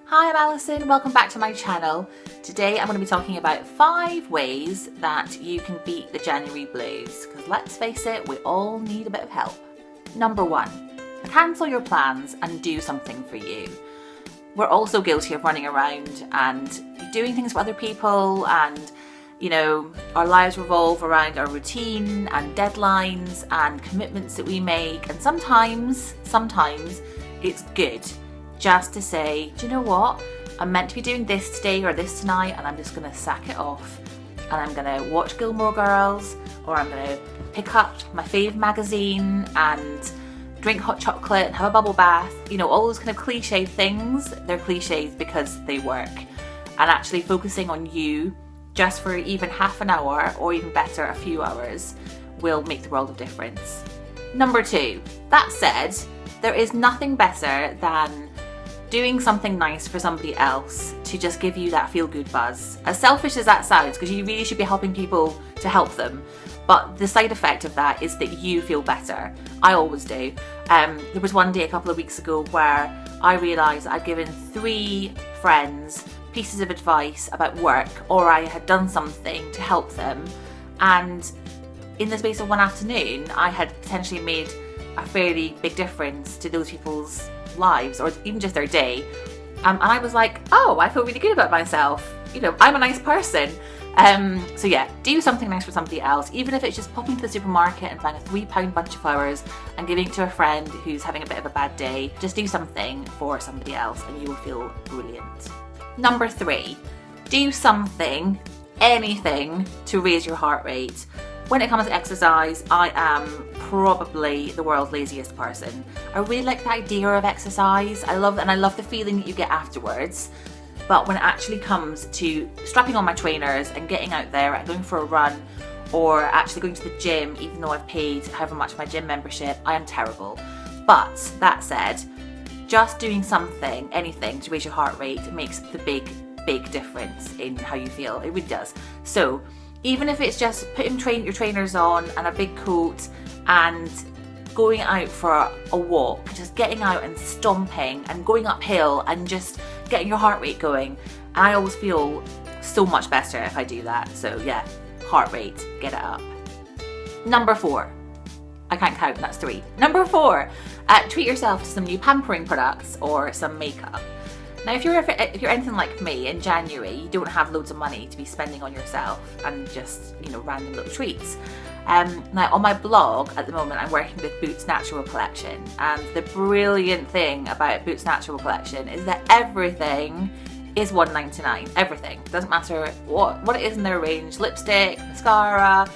Hi, I'm Alison. Welcome back to my channel. Today I'm going to be talking about 5 ways that you can beat the January blues, because let's face it, we all need a bit of help. Number 1, cancel your plans and do something for you. We're also guilty of running around and doing things for other people, and our lives revolve around our routine and deadlines and commitments that we make, and sometimes it's good just to say, do you know what? I'm meant to be doing this today or this tonight, and I'm just going to sack it off and I'm going to watch Gilmore Girls, or I'm going to pick up my fave magazine and drink hot chocolate and have a bubble bath. All those kind of cliche things, they're cliches because they work. And actually focusing on you just for even half an hour, or even better, a few hours, will make the world of difference. Number 2, that said, there is nothing better than doing something nice for somebody else to just give you that feel-good buzz. As selfish as that sounds, because you really should be helping people to help them, but the side effect of that is that you feel better. I always do. There was one day a couple of weeks ago where I realised I'd given 3 friends pieces of advice about work, or I had done something to help them, and in the space of one afternoon I had potentially made a fairly big difference to those people's lives, or even just their day, and I was like, oh, I feel really good about myself. I'm a nice person. So yeah, do something nice for somebody else, even if it's just popping to the supermarket and buying a £3 bunch of flowers and giving it to a friend who's having a bit of a bad day. Just do something for somebody else and you will feel brilliant. Number 3, do something, anything, to raise your heart rate. When it comes to exercise, I am probably the world's laziest person. I really like the idea of exercise. I love the feeling that you get afterwards. But when it actually comes to strapping on my trainers and getting out there and going for a run, or actually going to the gym, even though I've paid however much for my gym membership, I am terrible. But that said, just doing something, anything, to raise your heart rate makes the big difference in how you feel. It really does. So even if it's just putting your trainers on and a big coat and going out for a walk, just getting out and stomping and going uphill and just getting your heart rate going. And I always feel so much better if I do that. So yeah, heart rate, get it up. Number 4, I can't count, that's 3. Number 4, treat yourself to some new pampering products or some makeup. Now, if you're anything like me, in January you don't have loads of money to be spending on yourself and just random little treats. Now on my blog at the moment I'm working with Boots Natural Collection, and the brilliant thing about Boots Natural Collection is that everything is $1.99. Everything, doesn't matter what it is in their range, lipstick, mascara,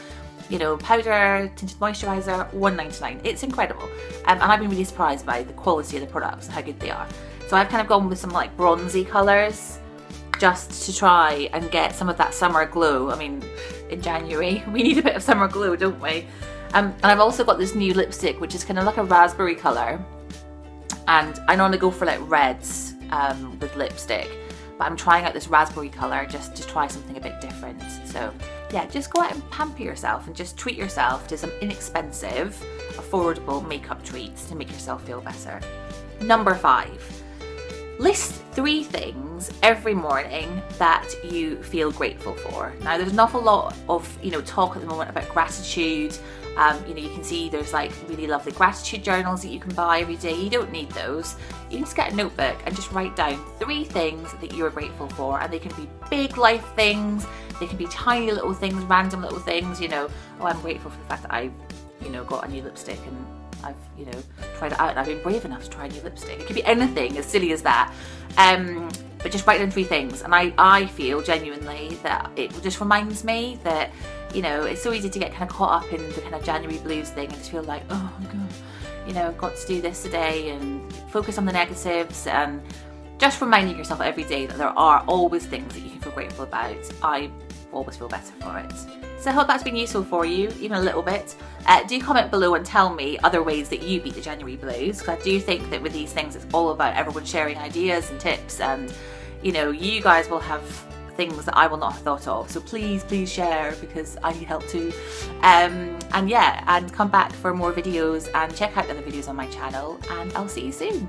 powder, tinted moisturiser, $1.99. It's incredible, and I've been really surprised by the quality of the products and how good they are. So I've kind of gone with some like bronzy colours just to try and get some of that summer glow. I mean, in January we need a bit of summer glow, don't we? And I've also got this new lipstick which is kind of like a raspberry colour, and I normally go for like reds with lipstick, but I'm trying out this raspberry colour just to try something a bit different. So yeah, just go out and pamper yourself and just treat yourself to some inexpensive, affordable makeup treats to make yourself feel better. Number 5, list 3 things every morning that you feel grateful for. Now, there's an awful lot of talk at the moment about gratitude. You can see there's like really lovely gratitude journals that you can buy every day. You don't need those. You can just get a notebook and just write down 3 things that you're grateful for, and they can be big life things, they can be tiny little things, random little things. Oh, I'm grateful for the fact that I've got a new lipstick and I've tried it out and I've been brave enough to try a new lipstick. It could be anything as silly as that, but just write down 3 things, and I feel genuinely that it just reminds me that it's so easy to get kind of caught up in the kind of January blues thing and just feel like, oh my god, I've got to do this today, and focus on the negatives, and just reminding yourself every day that there are always things that you can feel grateful about. I always feel better for it. So I hope that's been useful for you, even a little bit. Do comment below and tell me other ways that you beat the January blues, because I do think that with these things it's all about everyone sharing ideas and tips, and you guys will have things that I will not have thought of. So please share, because I need help too. And yeah, and come back for more videos and check out the other videos on my channel, and I'll see you soon.